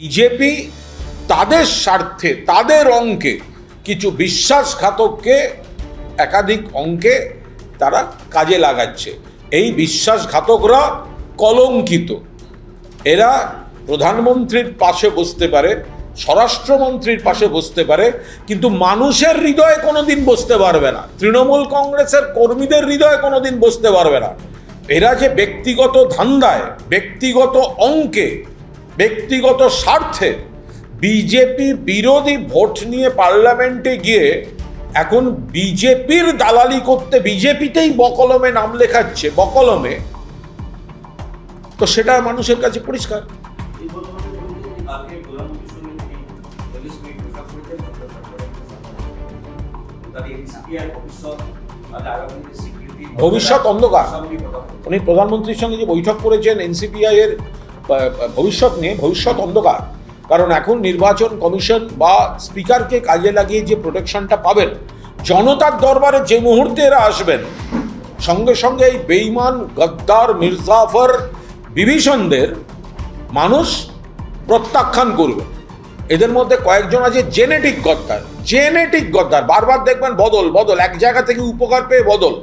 BJP তাদের স্বার্থে, তাদের অঙ্কে কিছু বিশ্বাসঘাতককে একাধিক অঙ্কে তারা কাজে লাগাচ্ছে। এই বিশ্বাসঘাতকরা কলঙ্কিত। এরা প্রধানমন্ত্রীর পাশে বসতে পারে, স্বরাষ্ট্রমন্ত্রীর পাশে বসতে পারে, কিন্তু মানুষের হৃদয়ে কোনোদিন বসতে পারবে না। তৃণমূল কংগ্রেসের কর্মীদের হৃদয়ে কোনোদিন বসতে পারবে না। এরা যে ব্যক্তিগত ধান্দায়, ব্যক্তিগত অঙ্কে, ব্যক্তিগত স্বার্থে বিজেপি বিরোধী ভোট নিয়ে পার্লামেন্টে গিয়ে এখন বিজেপির দালালি করতে বিজেপিতেই বকলমে নাম লেখাচ্ছে, বকলমে, তো সেটা মানুষের কাছে পরিষ্কার। ভবিষ্যৎ অন্ধকার। উনি প্রধানমন্ত্রীর সঙ্গে যে বৈঠক করেছেন এনসিপিআই এর ভবিষ্যৎ নিয়ে, ভবিষ্যৎ অন্ধকার। কারণ এখন নির্বাচন কমিশন বা স্পিকারকে কাজে লাগিয়ে যে প্রোটেকশনটা পাবেন, জনতার দরবারে যে মুহূর্তে এরা আসবেন, সঙ্গে সঙ্গে এই বেঈমান গদ্দার মির্জাফর বিভীষণদের মানুষ প্রত্যাখ্যান করবে। এদের মধ্যে কয়েকজন আছে জেনেটিক গদ্দার, বারবার দেখবেন বদল, এক জায়গা থেকে উপকার পেয়ে বদল,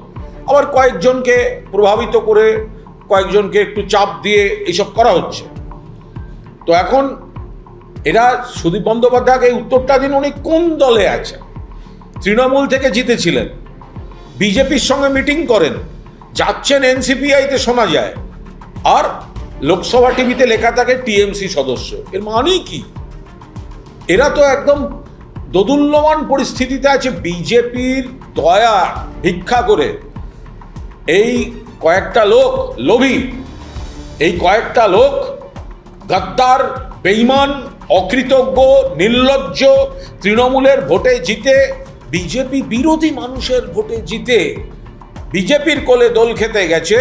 আবার কয়েকজনকে প্রভাবিত করে, কয়েকজনকে একটু চাপ দিয়ে এইসব করা হচ্ছে। তো এখন এরা সুদীপ বন্দ্যোপাধ্যায়কে এই উত্তরটা দিন, উনি কোন দলে আছেন? তৃণমূল থেকে জিতেছিলেন, বিজেপির সঙ্গে মিটিং করেন, যাচ্ছেন এনসিপিআইতে শোনা যায়, আর লোকসভা টিভিতে লেখা থাকে টিএমসি সদস্য। এর মানেই কি? এরা তো একদম দোদুল্যমান পরিস্থিতিতে আছে। বিজেপির দয়া ভিক্ষা করে এই কয়েকটা লোক লোভী, এই কয়েকটা লোক গদ্দার, বেঈমান, অকৃতজ্ঞ, নির্লজ্জ, তৃণমূলের ভোটে জিতে, বিজেপি বিরোধী মানুষের ভোটে জিতে বিজেপির কোলে দোল খেতে গেছে।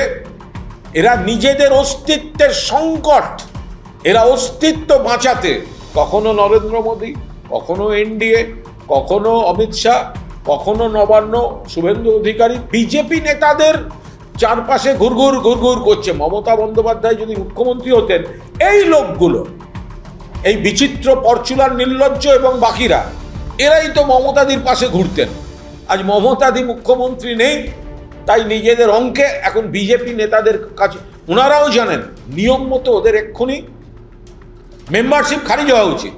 এরা নিজেদের অস্তিত্বের সংকট, এরা অস্তিত্ব বাঁচাতে কখনো নরেন্দ্র মোদী, কখনো এনডিএ, কখনো অমিত শাহ, কখনো নবান্ন, শুভেন্দু অধিকারী, বিজেপি নেতাদের চারপাশে ঘুরঘুর করছে। মমতা বন্দ্যোপাধ্যায় যদি মুখ্যমন্ত্রী হতেন, এই লোকগুলো, এই বিচিত্র, পরচুলার, নির্লজ্জ এবং বাকিরা, এরাই তো মমতাদির পাশে ঘুরতেন। আজ মমতাদি মুখ্যমন্ত্রী নেই, তাই নিজেদের অঙ্কে এখন বিজেপি নেতাদের কাছে, ওনারাও জানেন নিয়ম মতো ওদের এক্ষুনি মেম্বারশিপ খারিজ হওয়া উচিত।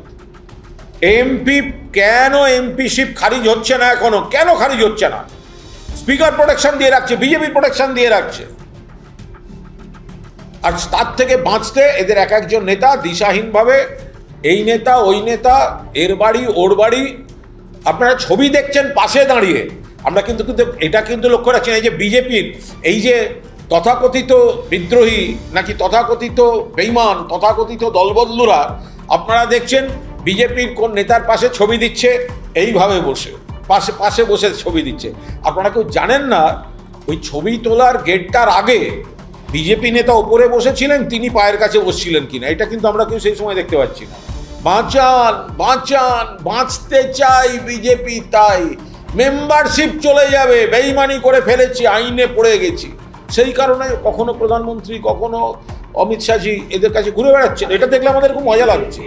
কেন এমপিশিপ খারিজ হচ্ছে না এখনো? কেন খারিজ হচ্ছে না? স্পিকার প্রোটেকশন দিয়ে রাখছে, বিজেপি প্রোটেকশন দিয়ে রাখছে। আর তার থেকে বাঁচতে এদের এক একজন নেতা দিশাহীনভাবে, এই নেতা ওই নেতা, এর বাড়ি ওর বাড়ি, আপনারা ছবি দেখছেন পাশে দাঁড়িয়ে। আমরা কিন্তু এটা কিন্তু লক্ষ্য রাখছি না, এই যে বিজেপির এই যে তথাকথিত বিদ্রোহী নাকি তথাকথিত বেঈমান, তথাকথিত দলবদলুরা, আপনারা দেখছেন বিজেপির কোন নেতার পাশে ছবি দিচ্ছে, এইভাবে বসে পাশে বসে ছবি দিচ্ছে। আপনারা কেউ জানেন না ওই ছবি তোলার গেটটার আগে বিজেপি নেতা ওপরে বসেছিলেন, তিনি পায়ের কাছে বসছিলেন কিনা, এটা কিন্তু আমরা কেউ সেই সময় দেখতে পাচ্ছি না। বাঁচতে চাই বিজেপি, তাই মেম্বারশিপ চলে যাবে, বেঈমানি করে ফেলেছি, আইনে পড়ে গেছি, সেই কারণে কখনো প্রধানমন্ত্রী, কখনো অমিত শাহজি এদের কাছে ঘুরে বেড়াচ্ছেন। এটা দেখলে আমাদের খুব মজা লাগছে।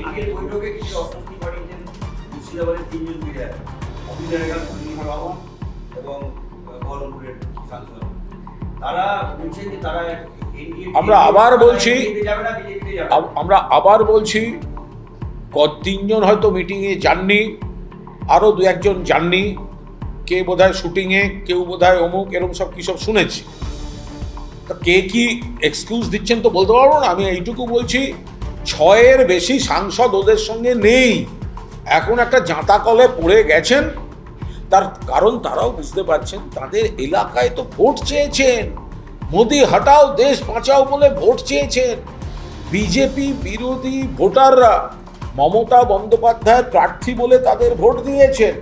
আমরা আবার বলছি তিনজন হয়তো মিটিংয়ে যাননি, আরও দু একজন যাননি, কে বোধহয় শুটিংয়ে, কেউ বোধহয় অমুক, এরকম সব কী সব শুনেছি। তা কে কি এক্সকিউজ দিচ্ছেন তো বলতে পারবো না। আমি এইটুকু বলছি, 6-এর বেশি সাংসদ ওদের সঙ্গে নেই, এখন একটা জাঁতা কলে পড়ে গেছেন। তার কারণ তারাও বুঝতে পারছেন, তাদের এলাকায় তো ভোট চেয়েছেন, মোদি হটাও দেশ বাঁচাও বলে ভোট চেয়েছেন বিজেপি বিরোধী ভোটাররা, মমতা বন্দ্যোপাধ্যায় প্রার্থী বলে তাদের ভোট দিয়েছেন।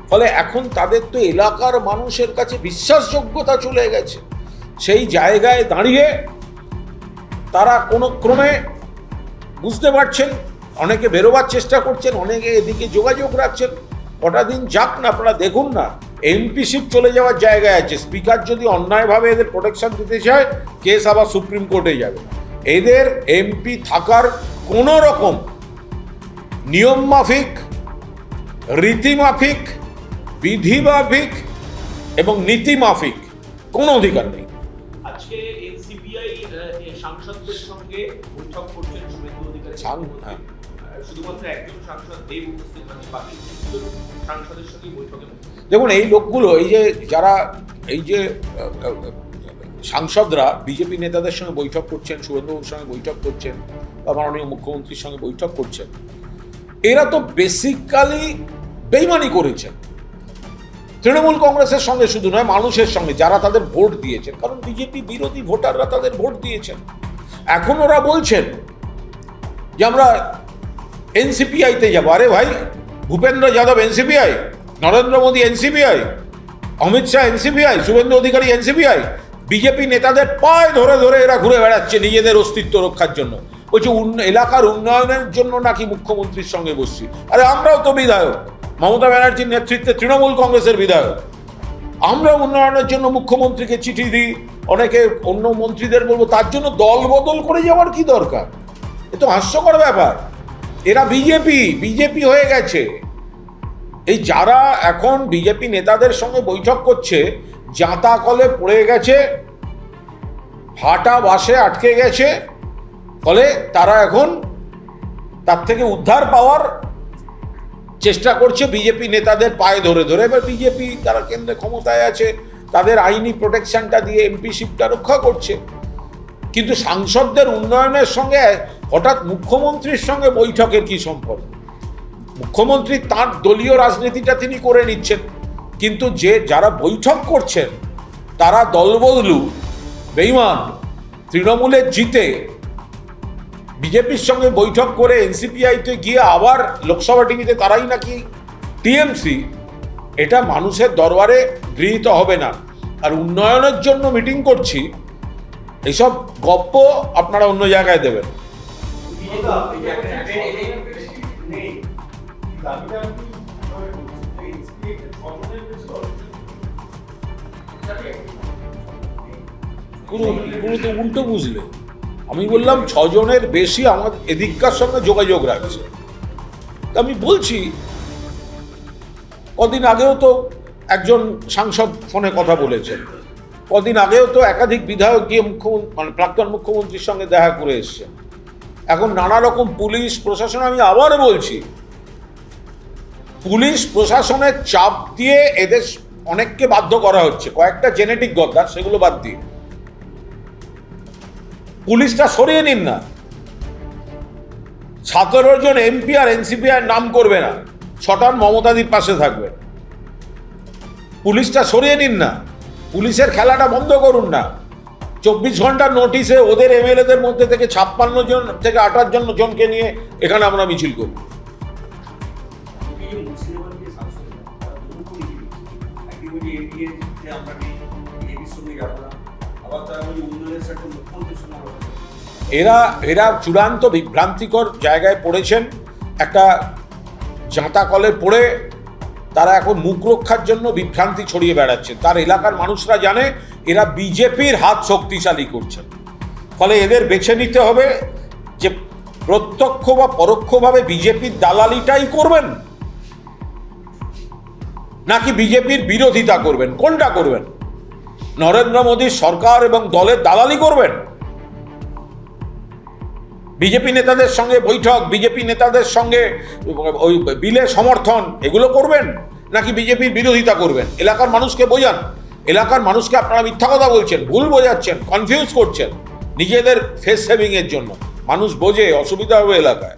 ফলে এখন তাদের তো এলাকার মানুষের কাছে বিশ্বাসযোগ্যতা চলে গেছে। সেই জায়গায় দাঁড়িয়ে তারা কোনো ক্রমে বুঝতে পারছেন, অনেকে বেরোবার চেষ্টা করছেন, অনেকে এদিকে যোগাযোগ রাখছেন। কটা দিন যাক না, আপনারা দেখুন না, এমপিশিপ চলে যাওয়ার জায়গায় আছে। স্পিকার যদি অন্যায়ভাবে এদের প্রোটেকশন দিতে চায়, কেস আবার সুপ্রিম কোর্টে যাবে। এদের এমপি থাকার কোনো রকম নিয়ম মাফিক, রীতি মাফিক, বিধি মাফিক এবং নীতি মাফিক কোনো অধিকার নেই। আজকে এনসিপিআই সাংসদদের সঙ্গে বৈঠক করছেন শুভেন্দু অধিকারী, শুধুমাত্র একজন সাংসদ দেব উপস্থিত আছে, বাকি সাংসদের সঙ্গে বৈঠকে। দেখুন, এই লোকগুলো, এই যে যারা এই যে সাংসদরা বিজেপি নেতাদের সঙ্গে বৈঠক করছেন, শুভেন্দুবাবুর সঙ্গে বৈঠক করছেন বা মাননীয় মুখ্যমন্ত্রীর সঙ্গে বৈঠক করছেন, এরা তো বেসিক্যালি বেইমানি করেছেন তৃণমূল কংগ্রেসের সঙ্গে, শুধু নয় মানুষের সঙ্গে যারা তাদের ভোট দিয়েছেন, কারণ বিজেপি বিরোধী ভোটাররা তাদের ভোট দিয়েছেন। এখন ওরা বলছেন যে আমরা এনসিপিআইতে যাবো। আরে ভাই, ভূপেন্দ্র যাদব এনসিপিআই, নরেন্দ্র মোদী এনসিপিআই, অমিত শাহ এনসিপিআই, শুভেন্দু অধিকারী এনসিপিআই। বিজেপি নেতাদের পায়ে ধরে ধরে এরা ঘুরে বেড়াচ্ছে নিজেদের অস্তিত্ব রক্ষার জন্য। বলছে এলাকার উন্নয়নের জন্য নাকি মুখ্যমন্ত্রীর সঙ্গে বসছি। আরে আমরাও তো বিধায়ক, মমতা ব্যানার্জির নেতৃত্বে তৃণমূল কংগ্রেসের বিধায়ক। আমরা উন্নয়নের জন্য মুখ্যমন্ত্রীকে চিঠি দিই, অনেকে অন্য মন্ত্রীদের বলবো, তার জন্য দল বদল করে যাওয়ার কি দরকার? এ তো হাস্যকর ব্যাপার। এরা বিজেপি হয়ে গেছে। এই যারা এখন বিজেপি নেতাদের সঙ্গে বৈঠক করছে, জাঁতা কলে পড়ে গেছে, ফাটা বাসে আটকে গেছে, ফলে তারা এখন তার থেকে উদ্ধার পাওয়ার চেষ্টা করছে বিজেপি নেতাদের পায়ে ধরে ধরে। এবার বিজেপি তারা কেন্দ্রে ক্ষমতায় আছে, তাদের আইনি প্রোটেকশনটা দিয়ে এমপিশিপটা রক্ষা করছে, কিন্তু সাংসদদের উন্নয়নের সঙ্গে হঠাৎ মুখ্যমন্ত্রীর সঙ্গে বৈঠকের কি সম্পর্ক? মুখ্যমন্ত্রী তার দলীয় রাজনীতিটা তিনি করে নিচ্ছেন, কিন্তু যারা বৈঠক করছেন তারা দলবদলু, বেঈমান, তৃণমূলের জিতে বিজেপির সঙ্গে বৈঠক করে এনসিপিআইতে গিয়ে আবার লোকসভা টিভিতে তারাই নাকি টিএমসি। এটা মানুষের দরবারে গৃহীত হবে না। আর উন্নয়নের জন্য মিটিং করছি, এইসব গপ্প আপনারা অন্য জায়গায় দেবেন। পুরো তো উল্টো বুঝলে। আমি বললাম 6 জনের বেশি আমার এদিককার সঙ্গে যোগাযোগ রাখছে। আমি বলছি, কদিন আগেও তো একজন সাংসদ ফোনে কথা বলেছেন, কদিন আগেও তো একাধিক বিধায়ক গিয়ে প্রাক্তন মুখ্যমন্ত্রীর সঙ্গে দেখা করে এসছে। এখন নানা রকম পুলিশ প্রশাসন, আমি আবার বলছি, পুলিশ প্রশাসনের চাপ দিয়ে এদের অনেককে বাধ্য করা হচ্ছে। কয়েকটা জেনেটিক গদ্দার, সেগুলো বাদ দিয়ে পুলিশটা সরিয়ে নিন না। 17 জন এমপি আর এনসিপিআই নাম করবে না, 6টা মমতাদির পাশে থাকবে। পুলিশটা সরিয়ে নিন না, পুলিশের খেলাটা বন্ধ করুন না। 24 ঘন্টার নোটিশে ওদের এমএলএদের মধ্যে থেকে 56 জন থেকে 58 জনকে নিয়ে এখানে আমরা মিছিল করি। এরা চূড়ান্ত বিভ্রান্তিকর জায়গায় পড়েছেন। একটা জাঁতা কলে পড়ে তারা এখন মুখ রক্ষার জন্য বিভ্রান্তি ছড়িয়ে বেড়াচ্ছে। তার এলাকার মানুষরা জানে এরা বিজেপির হাত শক্তিশালী করছেন। ফলে এদের বেছে নিতে হবে যে প্রত্যক্ষ বা পরোক্ষভাবে বিজেপির দালালিটাই করবেন, নাকি বিজেপির বিরোধিতা করবেন। কোনটা করবেন? নরেন্দ্র মোদীর সরকার এবং দলের দালালি করবেন, বিজেপি নেতাদের সঙ্গে বৈঠক, বিজেপি নেতাদের সঙ্গে ওই বিলে সমর্থন, এগুলো করবেন, নাকি বিজেপির বিরোধিতা করবেন? এলাকার মানুষকে বোঝান। এলাকার মানুষকে আপনারা মিথ্যা কথা বলছেন, ভুল বোঝাচ্ছেন, কনফিউজ করছেন নিজেদের ফেস সেভিং এর জন্য। মানুষ বোঝে, অসুবিধা হবে এলাকায়।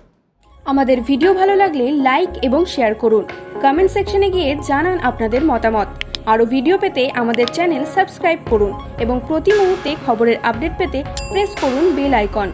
আমাদের ভিডিও ভালো লাগলে লাইক এবং শেয়ার করুন। কমেন্ট সেকশনে গিয়ে জানান আপনাদের মতামত। আরও ভিডিও পেতে আমাদের চ্যানেল সাবস্ক্রাইব করুন এবং প্রতি মুহূর্তে খবরের আপডেট পেতে প্রেস করুন বেল আইকন।